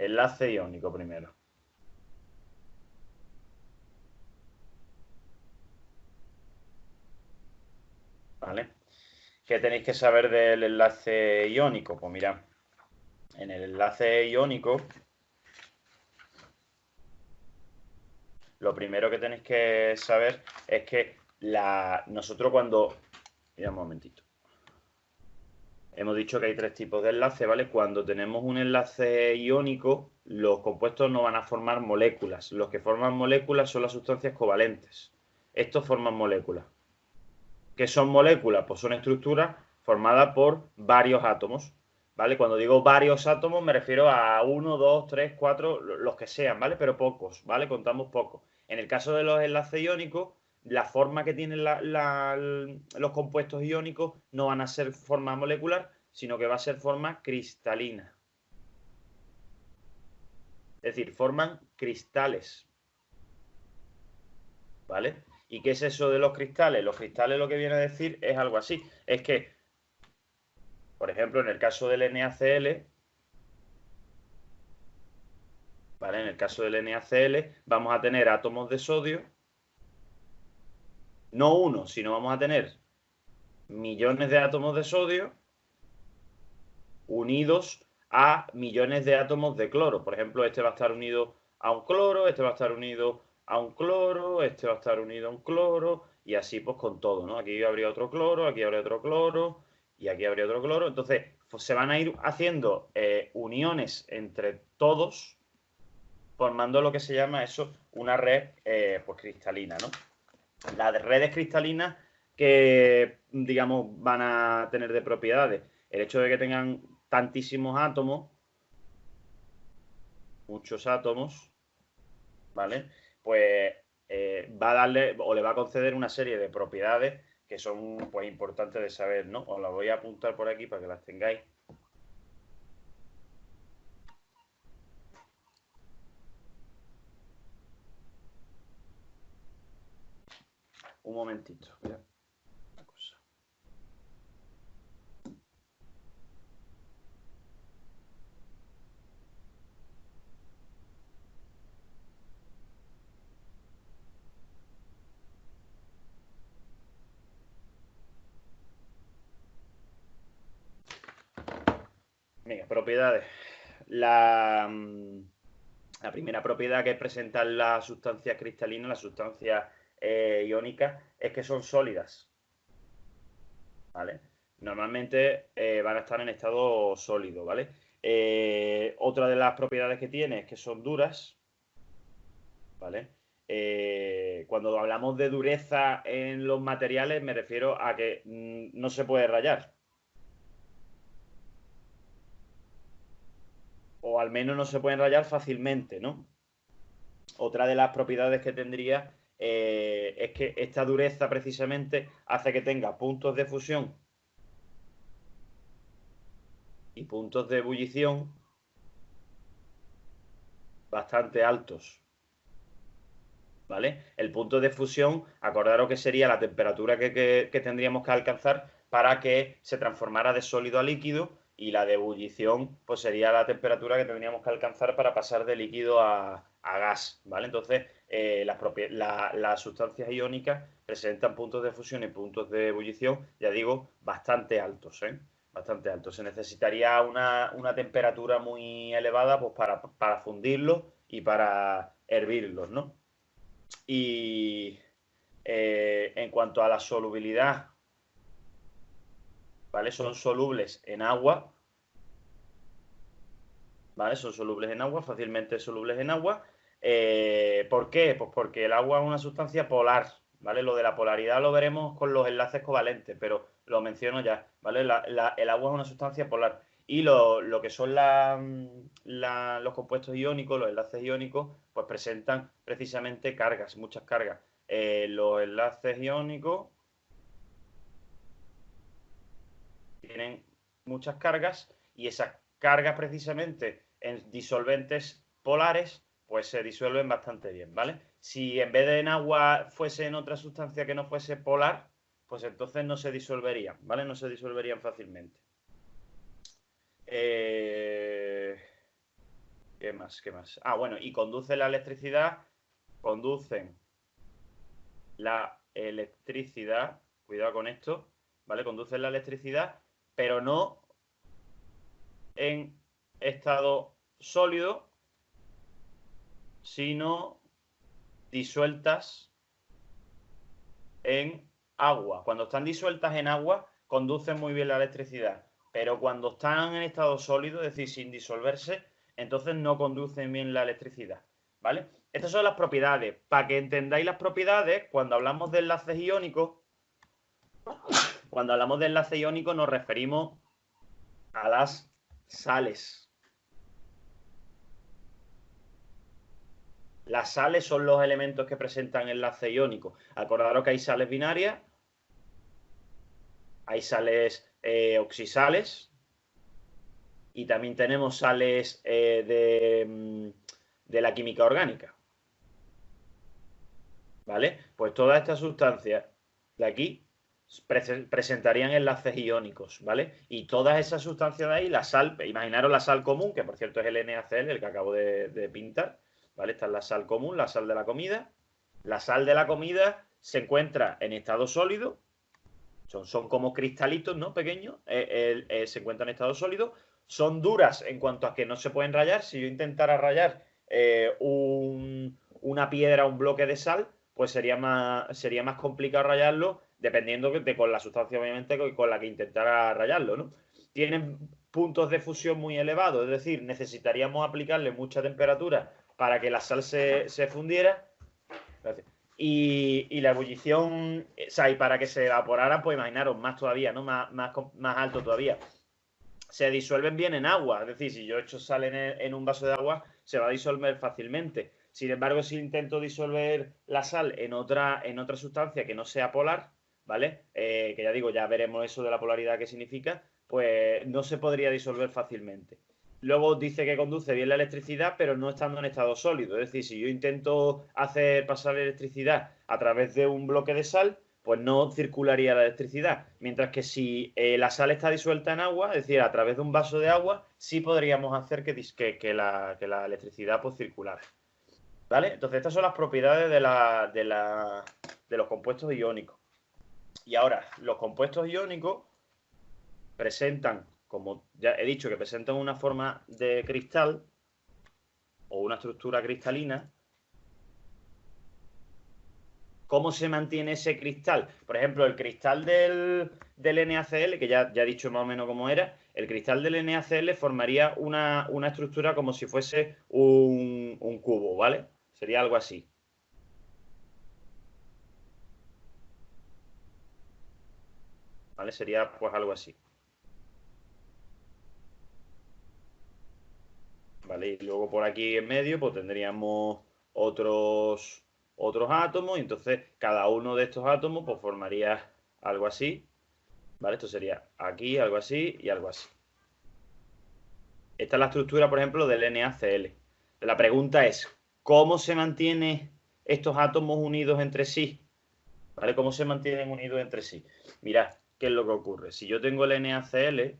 enlace iónico primero. ¿Vale? ¿Qué tenéis que saber del enlace iónico? Pues mirad, en el enlace iónico, lo primero que tenéis que saber es que nosotros cuando... Mira un momentito. Hemos dicho que hay tres tipos de enlace, ¿vale? Cuando tenemos un enlace iónico, los compuestos no van a formar moléculas. Los que forman moléculas son las sustancias covalentes. Estos forman moléculas. ¿Qué son moléculas? Pues son estructuras formadas por varios átomos, ¿vale? Cuando digo varios átomos me refiero a 1, 2, 3, 4, los que sean, ¿vale? Pero pocos, ¿vale? Contamos pocos. En el caso de los enlaces iónicos, la forma que tienen los compuestos iónicos no van a ser forma molecular, sino que va a ser forma cristalina. Es decir, forman cristales, ¿vale? ¿Y qué es eso de los cristales? Los cristales lo que viene a decir es algo así. Es que, por ejemplo, en el caso del NaCl, ¿vale? En el caso del NaCl vamos a tener átomos de sodio, no uno, sino vamos a tener millones de átomos de sodio unidos a millones de átomos de cloro. Por ejemplo, este va a estar unido a un cloro, este va a estar unido a un cloro, este va a estar unido a un cloro, y así pues con todo, ¿no? Aquí habría otro cloro, aquí habría otro cloro, y aquí habría otro cloro. Entonces, pues se van a ir haciendo uniones entre todos, formando lo que se llama eso, una red pues cristalina, ¿no? Las redes cristalinas que, digamos, van a tener de propiedades. El hecho de que tengan tantísimos átomos, muchos átomos, ¿vale? Pues va a darle o le va a conceder una serie de propiedades que son pues importantes de saber, ¿no? Os las voy a apuntar por aquí para que las tengáis. Un momentito. Mira, una cosa. Venga, propiedades. La, la primera propiedad que presentan las sustancias cristalinas, las sustancias iónicas, es que son sólidas, ¿vale? Normalmente van a estar en estado sólido, ¿vale? Otra de las propiedades que tiene es que son duras, ¿vale? Cuando hablamos de dureza en los materiales me refiero a que no se puede rayar, o al menos no se pueden rayar fácilmente, ¿no? Otra de las propiedades que tendría es que esta dureza precisamente hace que tenga puntos de fusión y puntos de ebullición bastante altos, ¿vale? El punto de fusión, acordaros que sería la temperatura que tendríamos que alcanzar para que se transformara de sólido a líquido, y la de ebullición pues sería la temperatura que tendríamos que alcanzar para pasar de líquido a gas, ¿vale? Entonces, las sustancias iónicas presentan puntos de fusión y puntos de ebullición, ya digo, bastante altos, ¿eh? Bastante altos. Se necesitaría una temperatura muy elevada pues, para fundirlos y para hervirlos, ¿no? Y en cuanto a la solubilidad, ¿vale? Son solubles en agua, ¿vale? Son solubles en agua, fácilmente solubles en agua. ¿Por qué? Pues porque el agua es una sustancia polar, ¿vale? Lo de la polaridad lo veremos con los enlaces covalentes, pero lo menciono ya, ¿vale? El agua es una sustancia polar. Y lo que son los compuestos iónicos, los enlaces iónicos, pues presentan precisamente cargas, muchas cargas. Los enlaces iónicos tienen muchas cargas, y esas cargas precisamente en disolventes polares pues se disuelven bastante bien, ¿vale? Si en vez de en agua fuese en otra sustancia que no fuese polar, pues entonces no se disolverían, ¿vale? No se disolverían fácilmente. Eh, ¿Qué más? ¿Qué más? Ah, bueno, y conducen la electricidad, cuidado con esto, ¿vale? Conducen la electricidad, pero no en estado sólido, sino disueltas en agua. Cuando están disueltas en agua, conducen muy bien la electricidad, pero cuando están en estado sólido, es decir, sin disolverse, entonces no conducen bien la electricidad, ¿vale? Estas son las propiedades. Para que entendáis las propiedades, cuando hablamos de enlaces iónicos, nos referimos a las sales. Las sales son los elementos que presentan enlace iónico. Acordaros que hay sales binarias, hay sales oxisales y también tenemos sales de la química orgánica. ¿Vale? Pues todas estas sustancias de aquí presentarían enlaces iónicos, ¿vale? Y todas esas sustancias de ahí, la sal, imaginaros la sal común, que por cierto es el NaCl, el que acabo de pintar, ¿vale? Esta es la sal común, la sal de la comida. La sal de la comida se encuentra en estado sólido, son como cristalitos, ¿no? Pequeños, se encuentran en estado sólido, son duras en cuanto a que no se pueden rayar. Si yo intentara rayar una piedra, un bloque de sal, pues sería más complicado rayarlo, dependiendo de con la sustancia, obviamente, con la que intentara rayarlo, ¿no? Tienen puntos de fusión muy elevados, es decir, necesitaríamos aplicarle mucha temperatura para que la sal se fundiera. Y la ebullición, o sea, y para que se evaporara, pues imaginaros, más todavía, ¿no? Más alto todavía. Se disuelven bien en agua, es decir, si yo echo sal en un vaso de agua, se va a disolver fácilmente. Sin embargo, si intento disolver la sal en otra sustancia que no sea polar, ¿vale? Que ya digo, ya veremos eso de la polaridad que significa, pues no se podría disolver fácilmente. Luego dice que conduce bien la electricidad, pero no estando en estado sólido. Es decir, si yo intento hacer pasar electricidad a través de un bloque de sal, pues no circularía la electricidad. Mientras que si la sal está disuelta en agua, es decir, a través de un vaso de agua, sí podríamos hacer que la electricidad pues circulara. ¿Vale? Entonces, estas son las propiedades de los compuestos iónicos. Y ahora, los compuestos iónicos presentan, como ya he dicho, que presentan una forma de cristal o una estructura cristalina. ¿Cómo se mantiene ese cristal? Por ejemplo, el cristal del NaCl, que ya he dicho más o menos cómo era, el cristal del NaCl formaría una estructura como si fuese un cubo, ¿vale? Sería algo así. ¿Vale? Sería pues algo así. ¿Vale? Y luego por aquí en medio pues tendríamos otros átomos, y entonces cada uno de estos átomos pues formaría algo así, ¿vale? Esto sería aquí algo así y algo así. Esta es la estructura, por ejemplo, del NaCl. La pregunta es, ¿cómo se mantienen estos átomos unidos entre sí? ¿Vale? ¿Cómo se mantienen unidos entre sí? Mirad, ¿qué es lo que ocurre? Si yo tengo el NaCl,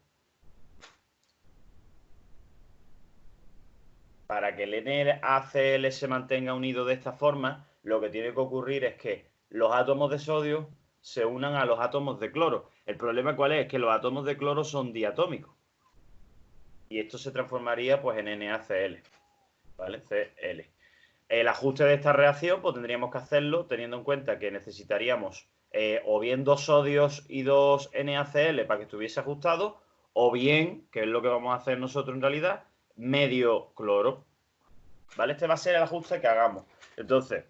para que el NaCl se mantenga unido de esta forma, lo que tiene que ocurrir es que los átomos de sodio se unan a los átomos de cloro. El problema cuál es que los átomos de cloro son diatómicos. Y esto se transformaría pues en NaCl, ¿vale? Cl. El ajuste de esta reacción pues tendríamos que hacerlo teniendo en cuenta que necesitaríamos o bien 2 sodios y 2 NaCl para que estuviese ajustado, o bien, que es lo que vamos a hacer nosotros en realidad, medio cloro. ¿Vale? Este va a ser el ajuste que hagamos. Entonces,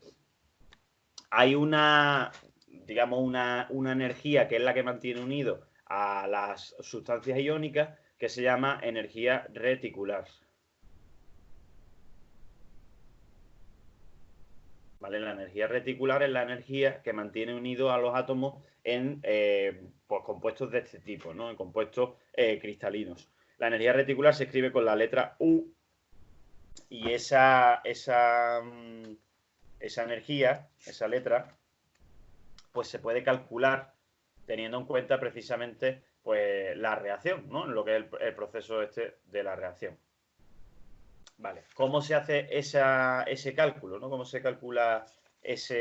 hay digamos, una energía que es la que mantiene unido a las sustancias iónicas, que se llama energía reticular. ¿Vale? La energía reticular es la energía que mantiene unidos a los átomos en pues, compuestos de este tipo, ¿no? En compuestos cristalinos. La energía reticular se escribe con la letra U, y esa energía, esa letra, pues se puede calcular teniendo en cuenta precisamente pues la reacción, ¿no? Lo que es el proceso este de la reacción. Vale, ¿cómo se hace ese cálculo, ¿no? ¿Cómo se calcula esta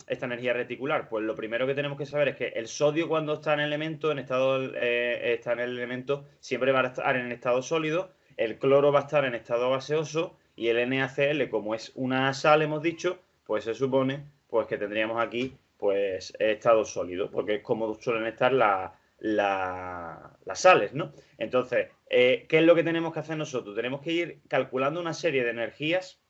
energía reticular? Pues lo primero que tenemos que saber es que el sodio cuando está en el elemento, está en el elemento, siempre va a estar en estado sólido, el cloro va a estar en estado gaseoso y el NaCl, como es una sal, hemos dicho, pues se supone pues que tendríamos aquí pues estado sólido, porque es como suelen estar las sales, ¿no? Entonces, ¿qué es lo que tenemos que hacer nosotros? Tenemos que ir calculando una serie de energías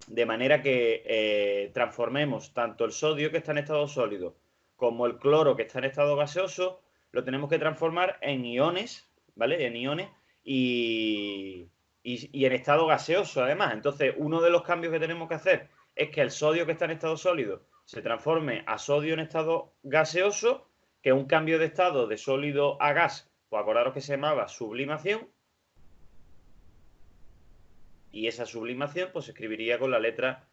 de manera que transformemos tanto el sodio que está en estado sólido como el cloro que está en estado gaseoso, lo tenemos que transformar en iones, ¿vale? En iones y en estado gaseoso además. Entonces, uno de los cambios que tenemos que hacer es que el sodio que está en estado sólido se transforme a sodio en estado gaseoso, que es un cambio de estado de sólido a gas, pues acordaros que se llamaba sublimación, y esa sublimación pues se escribiría con la letra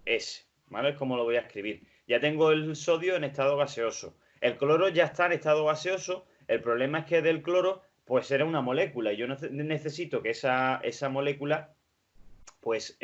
S, ¿vale? Es como lo voy a escribir. Ya tengo el sodio en estado gaseoso. El cloro ya está en estado gaseoso. El problema es que del cloro pues era una molécula. Yo necesito que esa molécula pues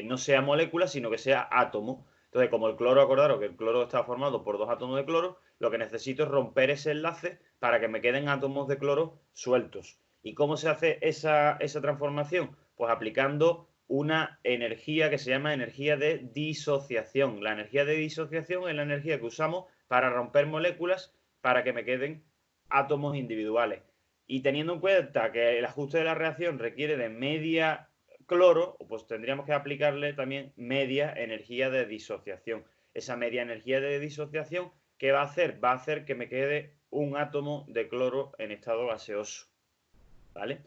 no sea molécula, sino que sea átomo. Entonces, como el cloro, acordaros que el cloro está formado por dos átomos de cloro, lo que necesito es romper ese enlace para que me queden átomos de cloro sueltos. ¿Y cómo se hace esa transformación? Pues aplicando una energía que se llama energía de disociación. La energía de disociación es la energía que usamos para romper moléculas para que me queden átomos individuales. Y teniendo en cuenta que el ajuste de la reacción requiere de media cloro, pues tendríamos que aplicarle también media energía de disociación. Esa media energía de disociación, ¿qué va a hacer? Va a hacer que me quede un átomo de cloro en estado gaseoso. ¿Vale?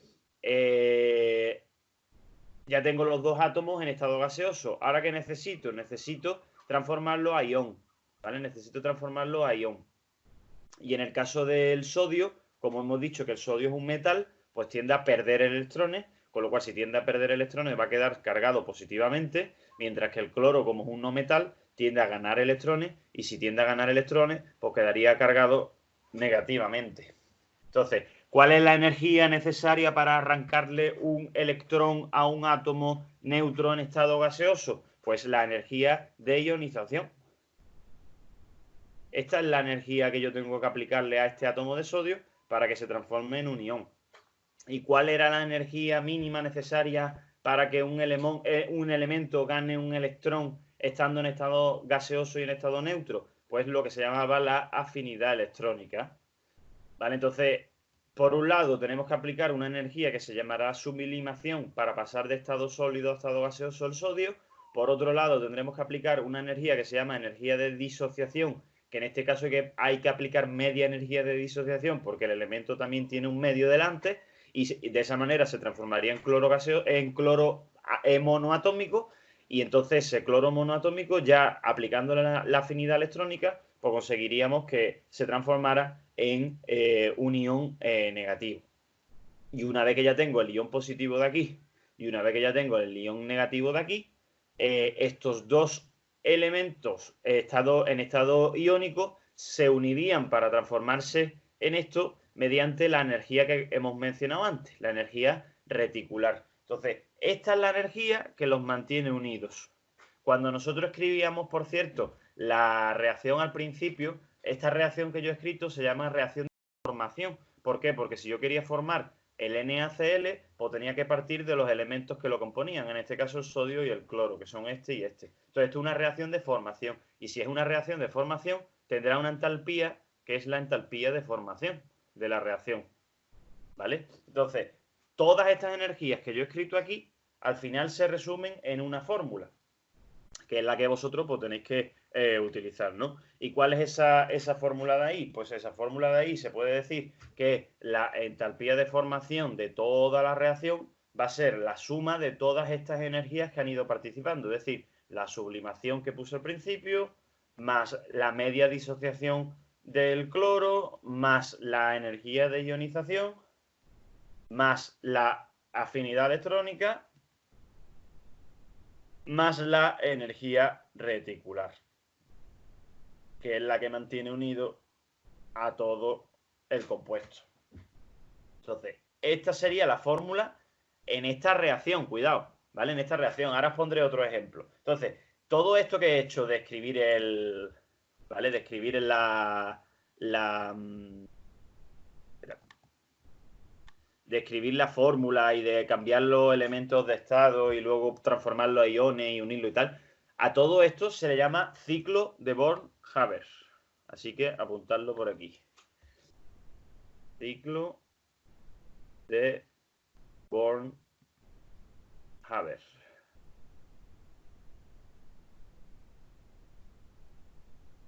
Ya tengo los dos átomos en estado gaseoso. ¿Ahora qué necesito? Necesito transformarlo a ión. ¿Vale? Necesito transformarlo a ión. Y en el caso del sodio, como hemos dicho que el sodio es un metal, pues tiende a perder electrones, con lo cual si tiende a perder electrones va a quedar cargado positivamente, mientras que el cloro, como es un no metal, tiende a ganar electrones, y si tiende a ganar electrones, pues quedaría cargado negativamente. Entonces, ¿cuál es la energía necesaria para arrancarle un electrón a un átomo neutro en estado gaseoso? Pues la energía de ionización. Esta es la energía que yo tengo que aplicarle a este átomo de sodio para que se transforme en un ión. ¿Y cuál era la energía mínima necesaria para que un elemento gane un electrón estando en estado gaseoso y en estado neutro? Pues lo que se llamaba la afinidad electrónica. ¿Vale? Entonces, por un lado tenemos que aplicar una energía que se llamará sublimación para pasar de estado sólido a estado gaseoso el sodio. Por otro lado, tendremos que aplicar una energía que se llama energía de disociación, que en este caso hay que aplicar media energía de disociación porque el elemento también tiene un medio delante, y de esa manera se transformaría en cloro monoatómico, y entonces ese cloro monoatómico, ya aplicando la afinidad electrónica, pues conseguiríamos que se transformara en un ión negativo. Y una vez que ya tengo el ión positivo de aquí y una vez que ya tengo el ión negativo de aquí, estos dos elementos en estado iónico se unirían para transformarse en esto mediante la energía que hemos mencionado antes, la energía reticular. Entonces, esta es la energía que los mantiene unidos. Cuando nosotros escribíamos, por cierto, la reacción al principio, esta reacción que yo he escrito se llama reacción de formación. ¿Por qué? Porque si yo quería formar el NaCl, pues tenía que partir de los elementos que lo componían, en este caso el sodio y el cloro, que son este y este. Entonces, esto es una reacción de formación. Y si es una reacción de formación, tendrá una entalpía, que es la entalpía de formación de la reacción. ¿Vale? Entonces, todas estas energías que yo he escrito aquí, al final se resumen en una fórmula, que es la que vosotros pues, tenéis que utilizar, ¿no? ¿Y cuál es esa fórmula de ahí? Pues esa fórmula de ahí se puede decir que la entalpía de formación de toda la reacción va a ser la suma de todas estas energías que han ido participando, es decir, la sublimación que puse al principio, más la media disociación del cloro, más la energía de ionización, más la afinidad electrónica, más la energía reticular, que es la que mantiene unido a todo el compuesto. Entonces, esta sería la fórmula en esta reacción, cuidado, ¿vale? En esta reacción. Ahora os pondré otro ejemplo. Entonces, todo esto que he hecho de escribir ¿vale? De escribir la de escribir la fórmula y de cambiar los elementos de estado y luego transformarlos a iones y unirlo y tal. A todo esto se le llama ciclo de Born-Haber. Así que apuntadlo por aquí. Ciclo de Born-Haber.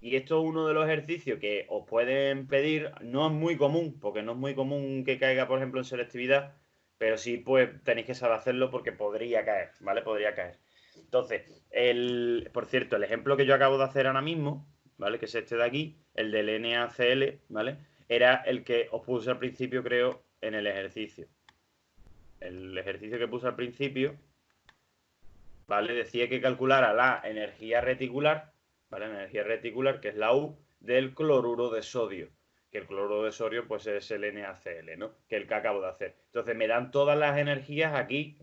Y esto es uno de los ejercicios que os pueden pedir. No es muy común, porque no es muy común que caiga, por ejemplo, en selectividad, pero sí, pues tenéis que saber hacerlo porque podría caer, ¿vale? Podría caer. Entonces, por cierto, el ejemplo que yo acabo de hacer ahora mismo, ¿vale? Que es este de aquí, el del NaCl, ¿vale? Era el que os puse al principio, creo, en el ejercicio. El ejercicio que puse al principio, ¿vale? Decía que calculara la energía reticular, ¿vale? La energía reticular, que es la U, del cloruro de sodio. Que el cloruro de sodio, pues es el NaCl, ¿no? Que es el que acabo de hacer. Entonces me dan todas las energías aquí,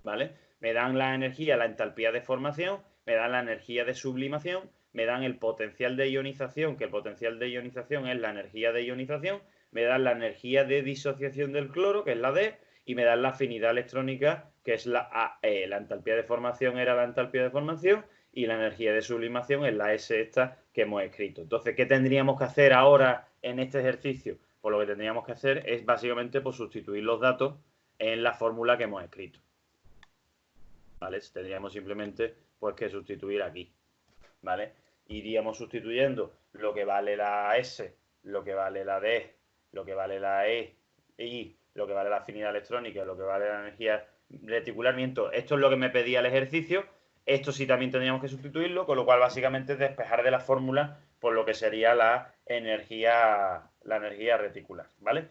¿vale? Me dan la energía, la entalpía de formación, me dan la energía de sublimación, me dan el potencial de ionización, que el potencial de ionización es la energía de ionización, me dan la energía de disociación del cloro, que es la D, y me dan la afinidad electrónica, que es la AE. La entalpía de formación era la entalpía de formación y la energía de sublimación es la S esta que hemos escrito. Entonces, ¿qué tendríamos que hacer ahora en este ejercicio? Pues lo que tendríamos que hacer es básicamente pues, sustituir los datos en la fórmula que hemos escrito. ¿Vale? Tendríamos simplemente pues que sustituir aquí, ¿vale? Iríamos sustituyendo lo que vale la S, lo que vale la D, lo que vale la E, y lo que vale la afinidad electrónica, lo que vale la energía reticular. Esto es lo que me pedía el ejercicio. Esto sí también tendríamos que sustituirlo, con lo cual básicamente es despejar de la fórmula por lo que sería la energía reticular, ¿vale?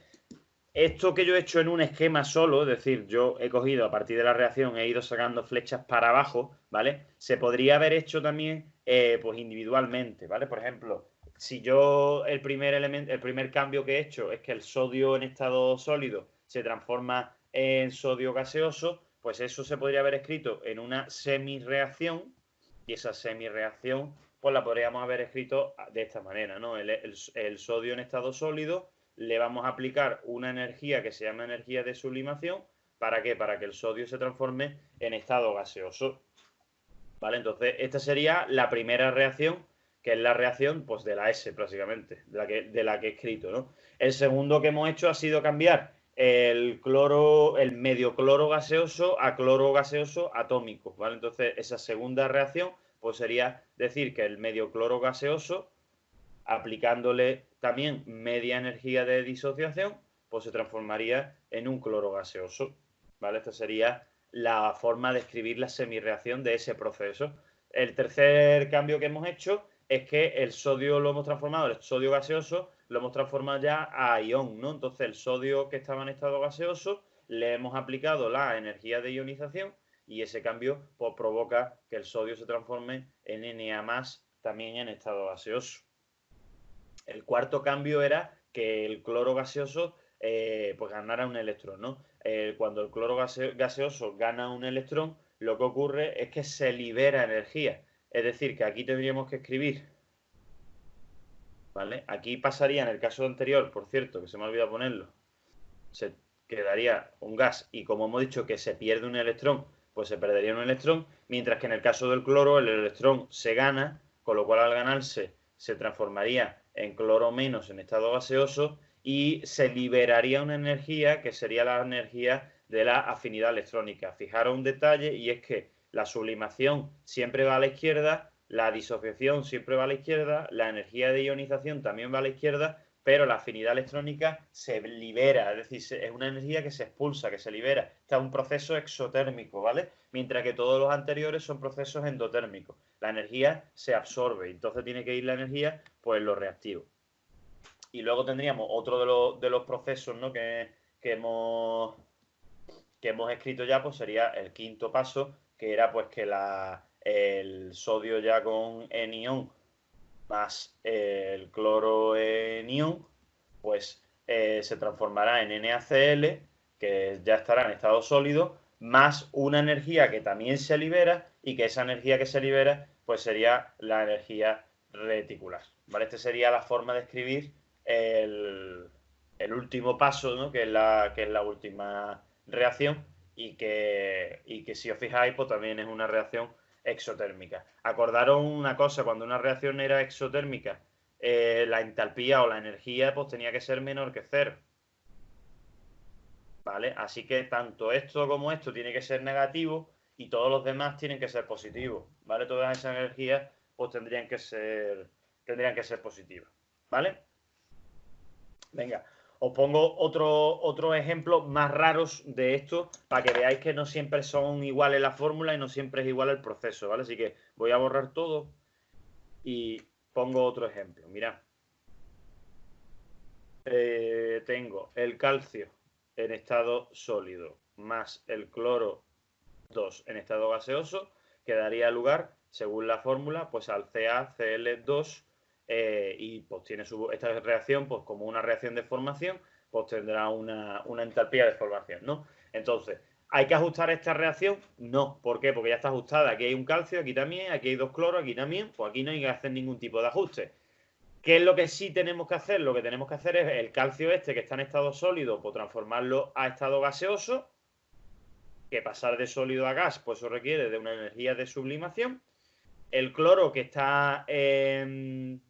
Esto que yo he hecho en un esquema solo, es decir, yo he cogido a partir de la reacción, he ido sacando flechas para abajo, ¿vale? Se podría haber hecho también, pues individualmente, ¿vale? Por ejemplo, si yo el primer elemento, el primer cambio que he hecho es que el sodio en estado sólido se transforma en sodio gaseoso, pues eso se podría haber escrito en una semireacción y esa semireacción, pues la podríamos haber escrito de esta manera, ¿no? El sodio en estado sólido le vamos a aplicar una energía que se llama energía de sublimación. ¿Para qué? Para que el sodio se transforme en estado gaseoso. ¿Vale? Entonces, esta sería la primera reacción, que es la reacción pues, de la S, prácticamente, de la que he escrito, ¿no? El segundo que hemos hecho ha sido cambiar el medio cloro gaseoso a cloro gaseoso atómico, ¿vale? Entonces, esa segunda reacción, pues sería decir que el medio cloro gaseoso aplicándole también media energía de disociación, pues se transformaría en un cloro gaseoso. ¿Vale? Esta sería la forma de escribir la semireacción de ese proceso. El tercer cambio que hemos hecho es que el sodio lo hemos transformado, el sodio gaseoso, lo hemos transformado ya a ion, ¿no? Entonces el sodio que estaba en estado gaseoso le hemos aplicado la energía de ionización y ese cambio pues, provoca que el sodio se transforme en Na+, también en estado gaseoso. El cuarto cambio era que el cloro gaseoso pues ganara un electrón, ¿no? Cuando el cloro gaseoso gana un electrón, lo que ocurre es que se libera energía. Es decir, que aquí tendríamos que escribir, ¿vale? Aquí pasaría en el caso anterior, por cierto, que se me ha olvidado ponerlo, se quedaría un gas y como hemos dicho que se pierde un electrón, pues se perdería un electrón, mientras que en el caso del cloro el electrón se gana, con lo cual al ganarse se transformaría en cloro menos en estado gaseoso y se liberaría una energía que sería la energía de la afinidad electrónica. Fijaros un detalle y es que la sublimación siempre va a la izquierda, la disociación siempre va a la izquierda, la energía de ionización también va a la izquierda, pero la afinidad electrónica se libera, es decir, es una energía que se expulsa, que se libera. Está es un proceso exotérmico, ¿vale? Mientras que todos los anteriores son procesos endotérmicos. La energía se absorbe, entonces tiene que ir la energía, pues, en lo reactivo. Y luego tendríamos otro de los procesos, ¿no? Que hemos, que hemos escrito ya, pues sería el quinto paso, que era pues que el sodio ya con anión más el cloro anión, pues se transformará en NaCl que ya estará en estado sólido, más una energía que también se libera y que esa energía que se libera pues sería la energía reticular, ¿vale? Esta sería la forma de escribir el último paso, ¿no? Que es la última reacción y que si os fijáis, pues también es una reacción exotérmica. Acordaros una cosa, cuando una reacción era exotérmica, la entalpía o la energía pues tenía que ser menor que cero. ¿Vale? Así que tanto esto como esto tiene que ser negativo y todos los demás tienen que ser positivos, ¿vale? Todas esas energías pues tendrían que ser positivas, ¿vale? Venga, os pongo otro ejemplo más raros de esto para que veáis que no siempre son iguales las fórmulas y no siempre es igual el proceso, ¿vale? Así que voy a borrar todo y pongo otro ejemplo. Mirad, tengo el calcio en estado sólido más el cloro 2 en estado gaseoso, que daría lugar, según la fórmula, pues al CaCl2 y pues tiene esta reacción, pues como una reacción de formación, pues tendrá una entalpía de formación, ¿no? Entonces, ¿hay que ajustar esta reacción? No. ¿Por qué? Porque ya está ajustada. Aquí hay un calcio, aquí también, aquí hay dos cloros, aquí también, pues aquí no hay que hacer ningún tipo de ajuste. ¿Qué es lo que sí tenemos que hacer? Lo que tenemos que hacer es el calcio este que está en estado sólido, pues transformarlo a estado gaseoso, que pasar de sólido a gas, pues eso requiere de una energía de sublimación. El cloro que está en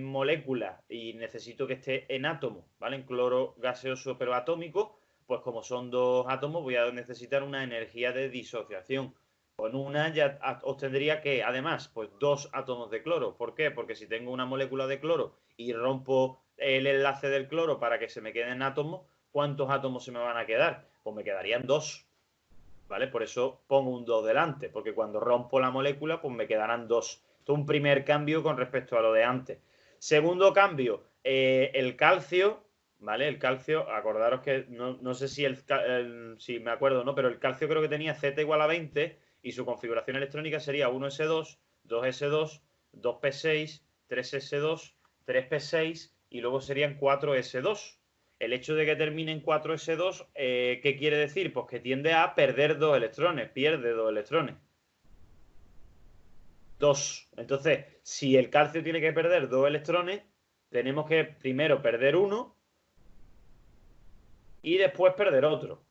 molécula y necesito que esté en átomo, ¿vale? En cloro gaseoso pero atómico, pues como son dos átomos voy a necesitar una energía de disociación. Con una ya obtendría que, además, pues dos átomos de cloro. ¿Por qué? Porque si tengo una molécula de cloro y rompo el enlace del cloro para que se me queden átomos, ¿cuántos átomos se me van a quedar? Pues me quedarían dos. ¿Vale? Por eso pongo un 2 delante, porque cuando rompo la molécula, pues me quedarán dos. Esto es un primer cambio con respecto a lo de antes. Segundo cambio, el calcio, ¿vale? El calcio, acordaros que no sé si me acuerdo, ¿no? Pero el calcio creo que tenía Z igual a 20 y su configuración electrónica sería 1s2, 2s2, 2p6, 3s2, 3p6 y luego serían 4s2. El hecho de que termine en 4s2, ¿qué quiere decir? Pues que tiende a perder dos electrones, pierde dos electrones. Dos. Entonces, si el calcio tiene que perder dos electrones, tenemos que primero perder uno y después perder otro.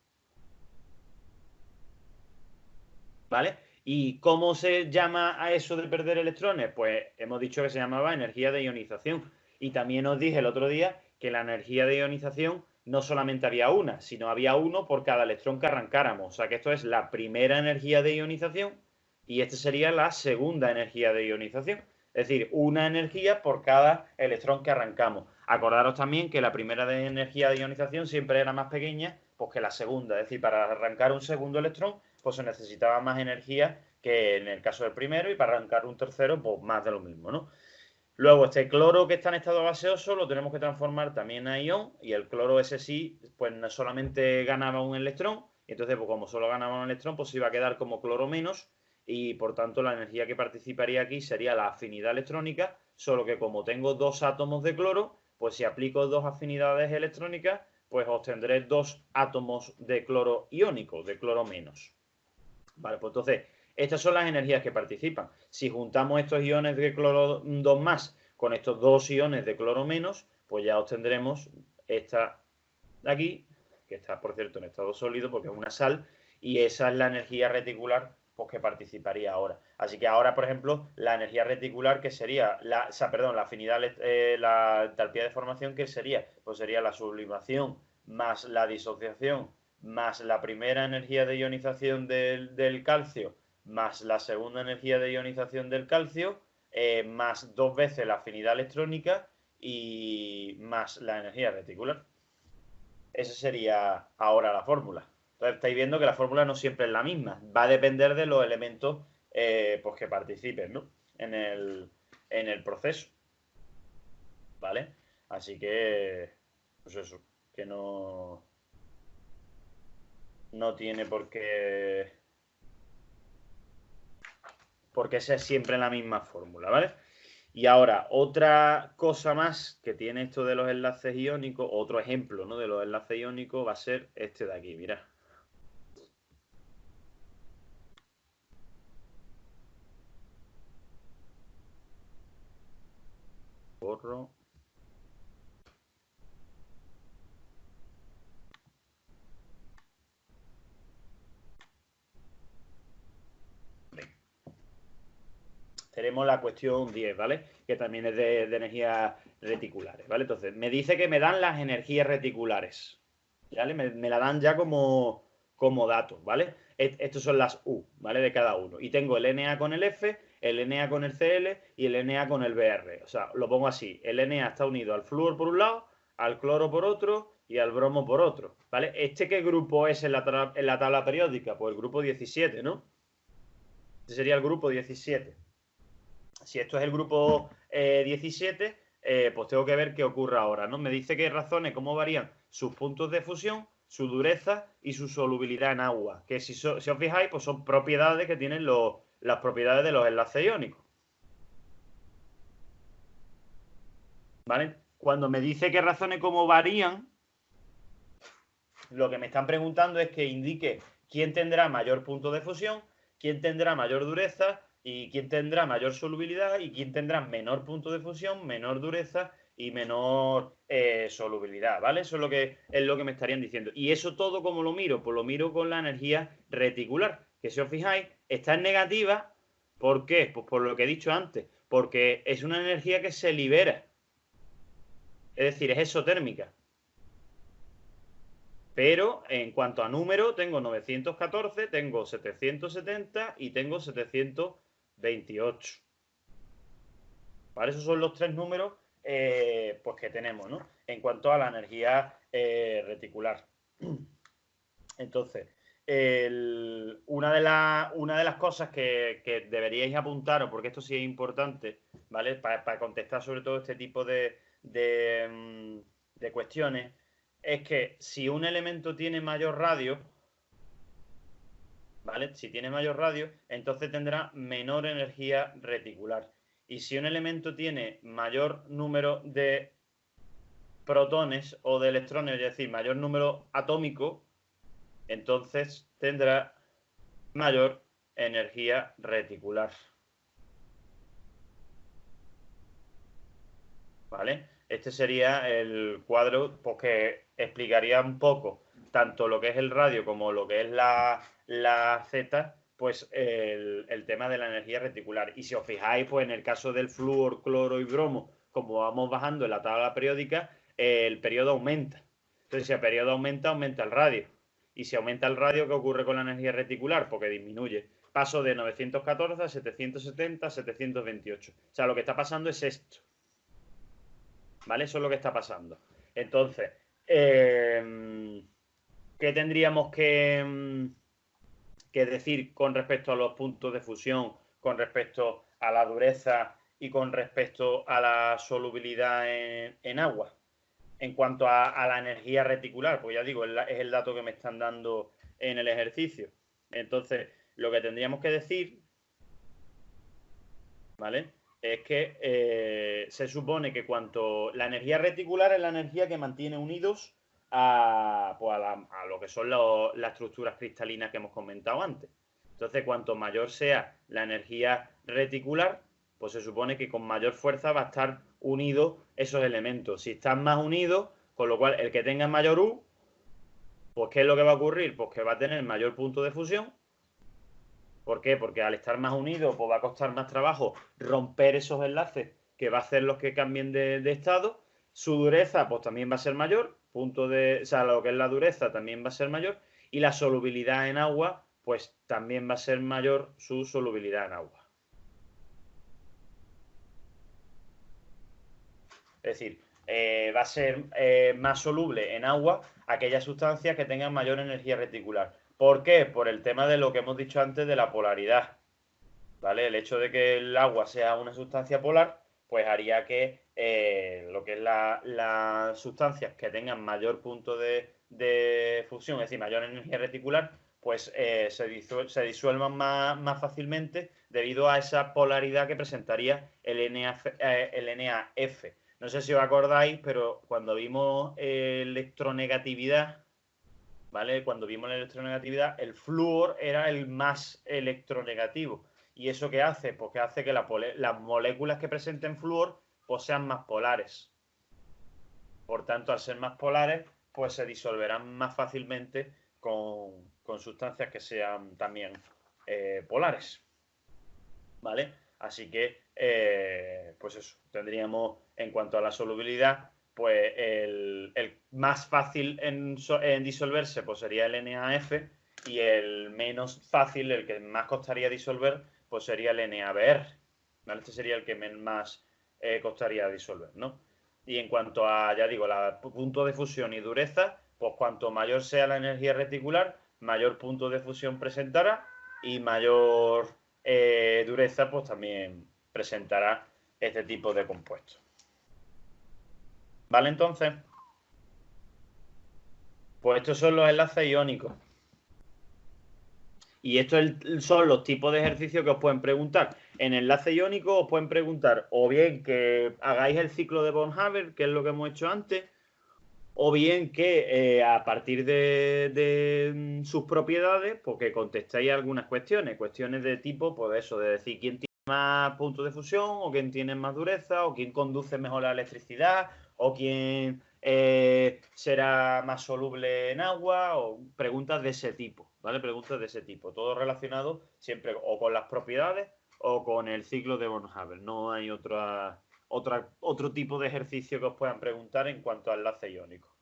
¿Vale? ¿Y cómo se llama a eso de perder electrones? Pues hemos dicho que se llamaba energía de ionización. Y también os dije el otro día que la energía de ionización no solamente había una, sino había uno por cada electrón que arrancáramos. O sea que esto es la primera energía de ionización y esta sería la segunda energía de ionización. Es decir, una energía por cada electrón que arrancamos. Acordaros también que la primera energía de ionización siempre era más pequeña pues, que la segunda. Es decir, para arrancar un segundo electrón pues se necesitaba más energía que en el caso del primero y para arrancar un tercero, pues más de lo mismo, ¿no? Luego, este cloro que está en estado gaseoso lo tenemos que transformar también a ion y el cloro ese sí, pues no solamente ganaba un electrón, y entonces pues como solo ganaba un electrón, pues se iba a quedar como cloro menos y por tanto la energía que participaría aquí sería la afinidad electrónica, solo que como tengo dos átomos de cloro, pues si aplico dos afinidades electrónicas, pues obtendré dos átomos de cloro iónico, de cloro menos. Vale, pues entonces, estas son las energías que participan. Si juntamos estos iones de cloro 2 más con estos dos iones de cloro menos, pues ya obtendremos esta de aquí, que está, por cierto, en estado sólido porque es una sal, y esa es la energía reticular pues, que participaría ahora. Así que ahora, por ejemplo, la energía reticular que sería, la afinidad, la entalpía de formación que sería, pues sería la sublimación más la disociación más la primera energía de ionización del calcio, más la segunda energía de ionización del calcio, más dos veces la afinidad electrónica y más la energía reticular. Esa sería ahora la fórmula. Entonces estáis viendo que la fórmula no siempre es la misma. Va a depender de los elementos pues que participen, ¿no? En el proceso. ¿Vale? Así que, pues eso, que no tiene por qué ser siempre la misma fórmula, ¿vale? Y ahora, otra cosa más que tiene esto de los enlaces iónicos, otro ejemplo, ¿no?, de los enlaces iónicos va a ser este de aquí, mirad. Borro. Tenemos la cuestión 10, ¿vale? Que también es de energías reticulares, ¿vale? Entonces, me dice que me dan las energías reticulares, ¿vale? Me la dan ya como datos, ¿vale? Estos son las U, ¿vale? De cada uno. Y tengo el Na con el F, el Na con el Cl y el Na con el Br. O sea, lo pongo así. El Na está unido al flúor por un lado, al cloro por otro y al bromo por otro, ¿vale? ¿Este qué grupo es en la tabla periódica? Pues el grupo 17, ¿no? Este sería el grupo 17. Si esto es el grupo 17, pues tengo que ver qué ocurre ahora, ¿no? Me dice que razone cómo varían sus puntos de fusión, su dureza y su solubilidad en agua. Que si os fijáis, pues son propiedades que tienen las propiedades de los enlaces iónicos. ¿Vale? Cuando me dice que razone cómo varían, lo que me están preguntando es que indique quién tendrá mayor punto de fusión, quién tendrá mayor dureza y quién tendrá mayor solubilidad y quién tendrá menor punto de fusión, menor dureza y menor solubilidad, ¿vale? Eso es lo que me estarían diciendo. Y eso todo, ¿cómo lo miro? Pues lo miro con la energía reticular, que si os fijáis, está en negativa. ¿Por qué? Pues por lo que he dicho antes, porque es una energía que se libera, es decir, es exotérmica. Pero en cuanto a número, tengo 914, tengo 770 y tengo 728. ¿Vale? Esos son los tres números pues que tenemos, ¿no? En cuanto a la energía reticular. Entonces, una de las cosas que deberíais apuntaros, porque esto sí es importante, ¿vale? Para contestar sobre todo este tipo de cuestiones, es que si un elemento tiene mayor radio, ¿vale? Si tiene mayor radio, entonces tendrá menor energía reticular. Y si un elemento tiene mayor número de protones o de electrones, es decir, mayor número atómico, entonces tendrá mayor energía reticular. ¿Vale? Este sería el cuadro pues, que explicaría un poco tanto lo que es el radio como lo que es la Z, pues el tema de la energía reticular. Y si os fijáis, pues en el caso del flúor, cloro y bromo, como vamos bajando en la tabla periódica, el periodo aumenta. Entonces, si el periodo aumenta, aumenta el radio. Y si aumenta el radio, ¿qué ocurre con la energía reticular? Porque disminuye. Paso de 914 a 770 a 728. O sea, lo que está pasando es esto. ¿Vale? Eso es lo que está pasando. Entonces, ¿qué tendríamos que decir con respecto a los puntos de fusión, con respecto a la dureza y con respecto a la solubilidad en agua? En cuanto a la energía reticular, pues ya digo, es el dato que me están dando en el ejercicio. Entonces, lo que tendríamos que decir, ¿vale? Es que se supone que cuanto la energía reticular es la energía que mantiene unidos pues a lo que son las estructuras cristalinas que hemos comentado antes. Entonces, cuanto mayor sea la energía reticular, pues se supone que con mayor fuerza va a estar unidos esos elementos. Si están más unidos, con lo cual el que tenga mayor U, pues ¿qué es lo que va a ocurrir? Pues que va a tener mayor punto de fusión. ¿Por qué? Porque al estar más unidos, pues va a costar más trabajo romper esos enlaces que va a hacer los que cambien de estado. Su dureza, pues también va a ser mayor. O sea, lo que es la dureza también va a ser mayor. Y la solubilidad en agua, pues también va a ser mayor su solubilidad en agua. Es decir, va a ser más soluble en agua aquellas sustancias que tengan mayor energía reticular. ¿Por qué? Por el tema de lo que hemos dicho antes de la polaridad. ¿Vale? El hecho de que el agua sea una sustancia polar, pues haría que lo que es las sustancias que tengan mayor punto de fusión, es decir, mayor energía reticular, pues se disuelvan más fácilmente debido a esa polaridad que presentaría el NaF. No sé si os acordáis, pero cuando vimos electronegatividad, ¿vale? Cuando vimos la electronegatividad, el flúor era el más electronegativo. ¿Y eso qué hace? Pues que hace que las moléculas que presenten flúor pues sean más polares. Por tanto, al ser más polares, pues se disolverán más fácilmente con sustancias que sean también polares. ¿Vale? Así que, pues eso, tendríamos en cuanto a la solubilidad, pues el más fácil en disolverse pues sería el NaF y el menos fácil, el que más costaría disolver, pues sería el NaBr. ¿Vale? Este sería el que más costaría disolver, ¿no? Y en cuanto a, ya digo, punto de fusión y dureza, pues cuanto mayor sea la energía reticular, mayor punto de fusión presentará y mayor dureza, pues también presentará este tipo de compuestos. ¿Vale? Entonces, pues estos son los enlaces iónicos. Y estos son los tipos de ejercicios que os pueden preguntar. En enlace iónico os pueden preguntar o bien que hagáis el ciclo de von Haber, que es lo que hemos hecho antes, o bien que a partir de sus propiedades, pues que contestéis algunas cuestiones de tipo, pues eso, de decir quién tiene más puntos de fusión, o quién tiene más dureza, o quién conduce mejor la electricidad, o quién será más soluble en agua, o preguntas de ese tipo, ¿vale? Preguntas de ese tipo, todo relacionado siempre o con las propiedades o con el ciclo de von Haber. No hay otro tipo de ejercicio que os puedan preguntar en cuanto a enlace iónico.